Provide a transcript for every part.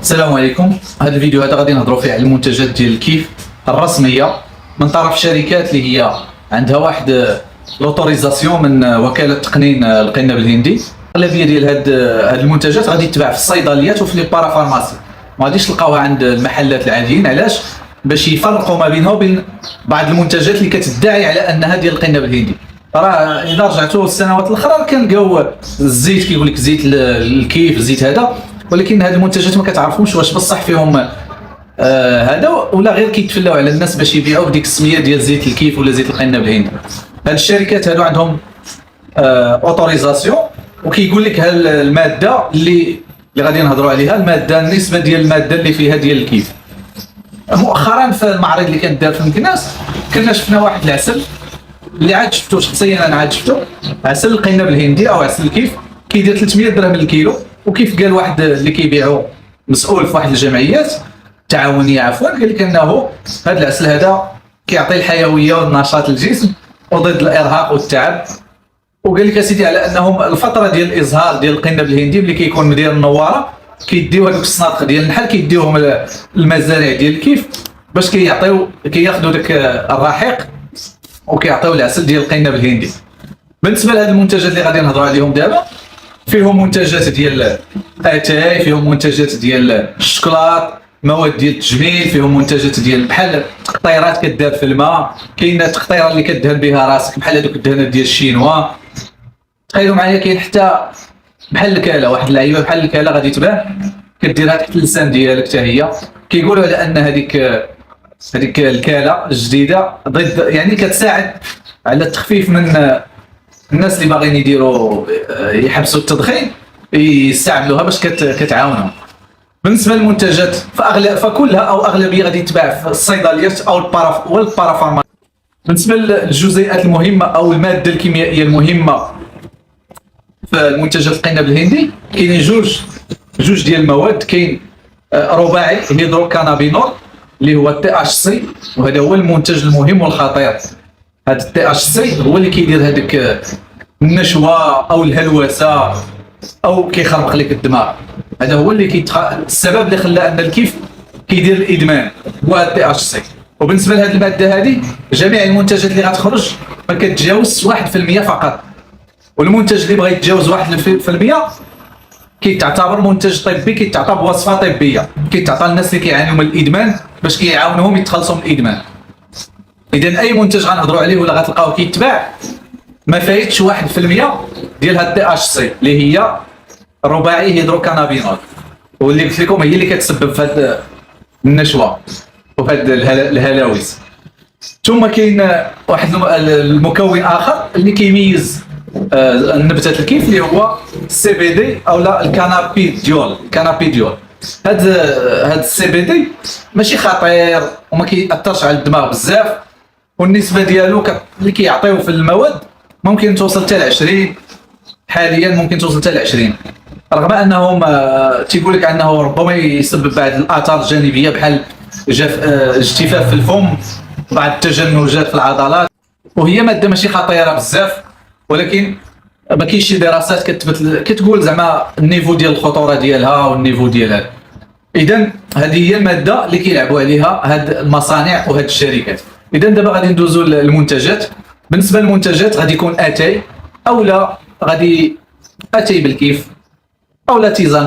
السلام عليكم. هذا الفيديو غادي نهضروا فيه على المنتجات ديال الكيف الرسميه من طرف الشركات اللي هي عندها واحد لوتوريزاسيون من وكاله تقنين القنب الهندي. الاغلبيه ديال هاد المنتجات غادي تباع في الصيدليات وفي لي بارافارماسي، ما غاديش تلقاوها عند المحلات العاديين. علاش؟ باش يفرقوا ما بينها وبين بعض المنتجات اللي كتدعي على انها ديال القنب الهندي. راه اذا رجعتوا السنوات الاخرى كنلقاو الزيت كيقول لك زيت الكيف، الزيت هذا، ولكن هاد المنتجات ما كتعرفوش واش بصح فيهم هذا ولا غير كيتفلاو على الناس باش يبيعوا بديك السميه ديال زيت الكيف ولا زيت القنب الهندي. هاد الشركات هادو عندهم اوتوريزاسيون وكيقول لك ها الماده اللي غادي نهضروا عليها، الماده النسبه ديال الماده اللي فيها ديال الكيف. مؤخرا في المعرض اللي كان دار في مكناس كنا شفنا واحد العسل اللي عاد شفتو شخصيا، انا عاد شفتو عسل القنب الهندي او عسل الكيف كيدير 300 درهم للكيلو. وكيف قال واحد اللي كيبيعو مسؤول في واحد الجمعيات التعاونيه عفوا، قال لك انه هذا العسل هذا كيعطي الحيويه والنشاط للجسم وضد الارهاق والتعب. وقال لك اسيدي على انهم الفتره ديال الازهار ديال القنب الهندي ملي كيكون مدير النواره كيديو هذوك الصنادق ديال النحل كيديوهم المزارع ديال الكيف باش كياخذوا داك الرحيق وكيعطيو العسل ديال القنب الهندي. بالنسبه لهاد المنتجات اللي غادي نهضروا عليهم دابا، فيهم منتجات ديال اتاي، فيهم منتجات ديال الشوكولات، مواد ديال التجميل، فيهم منتجات ديال بحال تقطيرات كدار في الماء، كاينه تقطيره اللي كدهن بها راسك بحال هذوك الدهنات ديال الشينوا. تخيلوا معايا كاين حتى بحال الكاله، واحد اللعيبه بحال الكاله غادي تباع كديرها تحت اللسان ديالك حتى هي. كيقولوا على ان هذيك الكاله الجديده ضد يعني كتساعد على التخفيف من الناس اللي باغيين يديروا يحبسوا التدخين، يستعملوها باش كتعاونهم. بالنسبه للمنتجات فكلها او اغلبيه غادي تباع في الصيدليات او البارافارما. بالنسبه للجزيئات المهمه او الماده الكيميائيه المهمه في المنتجات القنب الهندي، كاينين جوج ديال المواد. كاين رباعي هيدروكانابينول اللي هو التي اش سي، وهذا هو المنتج المهم والخطير. هذا التي اش سي هو اللي كيدير هذيك النشوه او الهلوسه او كيخربق لك الدماغ. هذا هو اللي السبب اللي خلى ان الكيف كيدير الادمان هو التي اش سي. وبالنسبه لهذه الماده هذه جميع المنتجات اللي غتخرج ما كتجاوز 1% فقط، والمنتج اللي بغى يتجاوز 1% كيتعتبر منتج طبي، كيتعطى بوصفه طبيه، كيتعطى للناس اللي كيعانيوا من الادمان باش كيعاونهم يتخلصوا من الادمان. اذا اي منتج غنهضروا عليه ولا غتلقاوه كيتباع ما فايتش 1% ديال هاد تي اش سي اللي هي رباعي هيدروكانابينول، واللي قلت لكم هي اللي كتسبب في هاد النشوه وفي هاد الهلاوس. ثم كاين واحد المكون اخر اللي كيميز النبتات الكيف اللي هو السي بي دي او لا الكانابيديول. هاد السي بي دي ماشي خطير وما كيأثرش على الدماغ بزاف، والنسبه ديالو اللي كيعطيو في المواد ممكن توصل حتى ل 20. حاليا ممكن توصل حتى ل 20، رغم انهم تيقول لك انه ربما يسبب بعض الاثار الجانبيه بحال اجتفاف في الفم، بعض التجنجات في العضلات. وهي ماده ماشي خطيره بزاف، ولكن ما كاينش شي دراسات كتقول زعما النيفو ديال الخطوره ديالها والنيفو ديالها. اذا هذه هي الماده اللي كيلعبوا عليها هاد المصانع وهاد الشركات. اذا دابا غادي ندوزو للمنتجات. بالنسبه للمنتجات غادي يكون اتاي او لا غادي اتاي بالكيف او لا تيزان،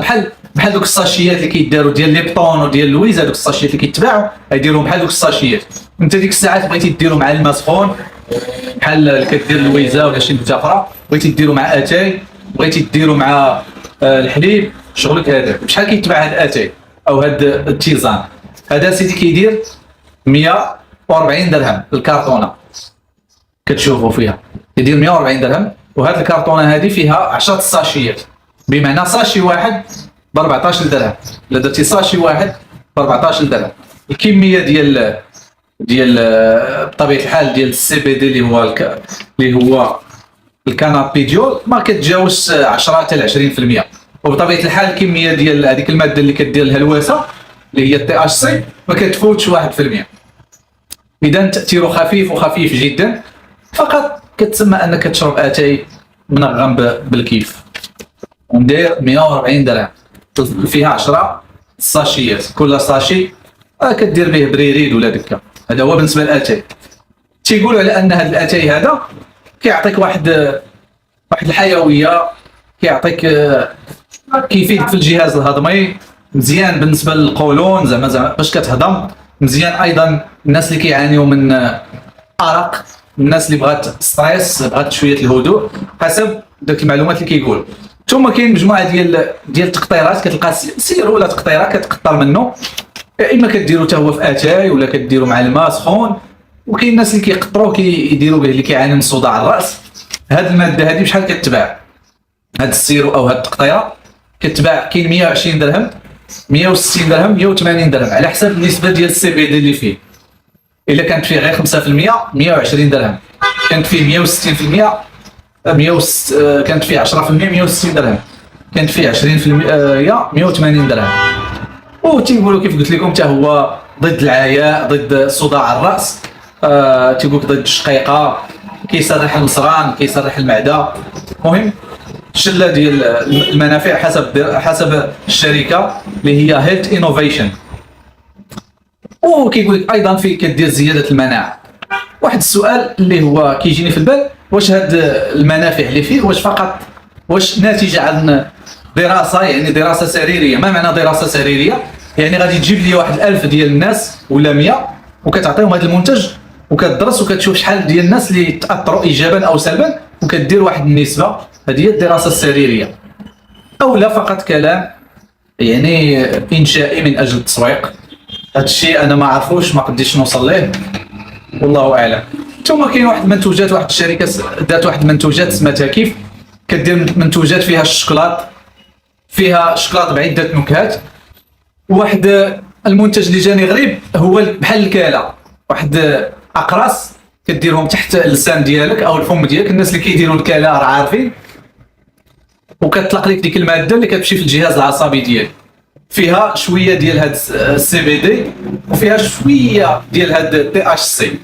بحال دوك الساشيات اللي كيداروا ديال ليبطون وديال لويز. هذوك الساشيات اللي كيتباعوا غيديروهم بحال دوك الساشيات. انت ديك الساعات بغيتي ديروا مع الماء سخون بحال اللي كدير لويزا ولا شي نبته اخرى، بغيتي ديروا مع اتاي، بغيتي ديروا مع الحليب، شغلك هذا. بشحال كيتباع هاد اتاي او هاد التيزان؟ هذا سيدي كيدير 140 درهم الكارطونه، كتشوفوا فيها كيدير 140 درهم. وهاد الكارطونه هذه فيها 10 ساشيات، بمعنى ساشي واحد ب 14 درهم. الا درتي ساشي واحد ب 14 درهم. الكميه ديال بطبيعه الحال ديال السي بي دي اللي هو الكانابيديول ما كتجاوز 10 حتى ل 20%. وبطبيعه الحال الكميه ديال هذيك الماده اللي كدير الهلوسه اللي هي التي اش سي ما كتفوتش 1%. اذا تاثيره خفيف جدا، فقط كتسمى انك تشرب اتاي منغم بالكيف. وندير 140 درهم فيها 10 الساشيات، كل ساشي كدير به بريريد ولا دكا. هذا هو بالنسبه للاتاي. تيقولوا على ان هذا الاتاي هذا كيعطيك واحد الحيويه، كيعطيك كيفيد في الجهاز الهضمي، مزيان بالنسبه للقولون، زعما باش كتهضم مزيان. ايضا الناس اللي كيعانيوا من ارق، الناس اللي بغات ستريس، بغات شويه الهدوء، حسب داك المعلومات اللي كيقول. ثم كاين مجموعه ديال التقطيرات، كتلقى سير ولا تقطيره كتقطر منه، اما كديروا حتى هو في اتاي ولا كديروا مع الماء سخون. وكاين الناس اللي كيقطروا كيديروا به اللي كيعاني من صداع الراس. هاد الماده هذه بشحال كتباع؟ هاد السيرو او هاد التقطيره كتباع، كاين 120 درهم، 160 درهم، 180 درهم، على حسب النسبه ديال السي بي دي اللي فيه. الا كانت فيه غير 5% 120 درهم، كانت فيه 160% كانت فيه 10% 160 درهم، كانت فيه 20% 180 درهم. وتيقولوا كيف قلت لكم حتى هو ضد العياء، ضد صداع الراس، تيقول ضد الشقيقه، كيسرح المصران، كيسرح المعده. المهم شله ديال المنافع حسب الشركه اللي هي هيلث انوفيشن. وكيقول لك ايضا في كدير زياده المناعه. واحد السؤال اللي هو كيجيني في البال، واش هاد المنافع اللي فيه واش ناتجه عن دراسه، يعني دراسه سريريه؟ ما معنى دراسه سريريه؟ يعني غادي تجيب لي واحد 1000 ديال الناس ولا 100 وكتعطيهم هذا المنتج وكتدرس وكتشوف شحال ديال الناس اللي تاثروا ايجابا او سلبا وكدير واحد النسبه. هذه هي الدراسه السريريه. او لا فقط كلام يعني انشائي من اجل التسويق. هذا الشيء انا ما عرفوش، ما قديتش نوصل ليه، والله اعلم. ثم كاين واحد المنتوجات، واحد الشركه دات واحد المنتوجات سماتها كيف، كدير منتوجات فيها الشوكولات، فيها شوكولات بعده نكهات. واحد المنتج اللي جاني غريب هو بحال الكاله، واحد اقراص كديرهم تحت اللسان ديالك او الفم ديالك. الناس اللي كيديروا الكاله راه عارفين. وكتطلق لك ديك الماده اللي كتمشي في الجهاز العصبي ديالك، فيها شويه ديال هاد السي بي دي وفيها شويه ديال هاد التي اش سي.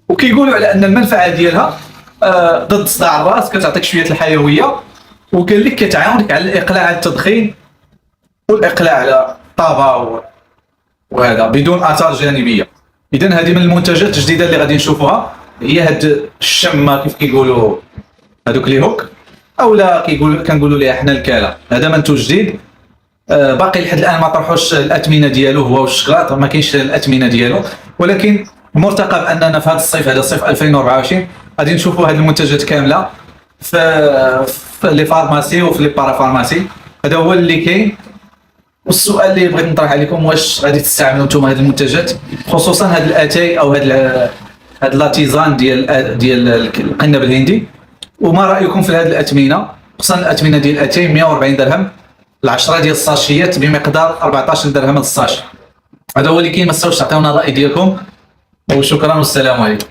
وكيقولوا على ان المنفعه ديالها ضد صداع الراس، كتعطيك شويه الحيويه، وقال لك كتعاونك على الاقلاع عن التدخين والاقلاع على الطابه وهذا بدون اثار جانبيه. اذا هذه من المنتجات الجديده اللي غادي نشوفوها، هي هاد الشمه كيف كيقولوا هذوك لي هوك، او لا كنقولوا ليها حنا الكاله. هذا منتوج جديد باقي لحد الان ما طرحوش الاثمنه ديالو، هو والشكلاط ما كاينش الاثمنه ديالو، ولكن مرتقب اننا في هذا الصيف، هذا صيف 2024 غادي نشوفوا هذه المنتجات كامله في لي فارماسي وفي لي بارافارماسي. هذا هو اللي كاين. والسؤال اللي بغيت نطرح عليكم، واش غادي تستعملوا نتوما هذه المنتجات، خصوصا هذا الاتاي او هذا لاتيزان ديال القنب الهندي؟ وما رايكم في هذه الاثمنه، خصوصا الاثمنه ديال الاتاي 140 درهم ل10 ديال الساشيات بمقدار 14 درهم الساشي. هذا هو اللي كاين. ما تنساوش تعطيونا الراي ديالكم، وشكرا والسلام عليكم.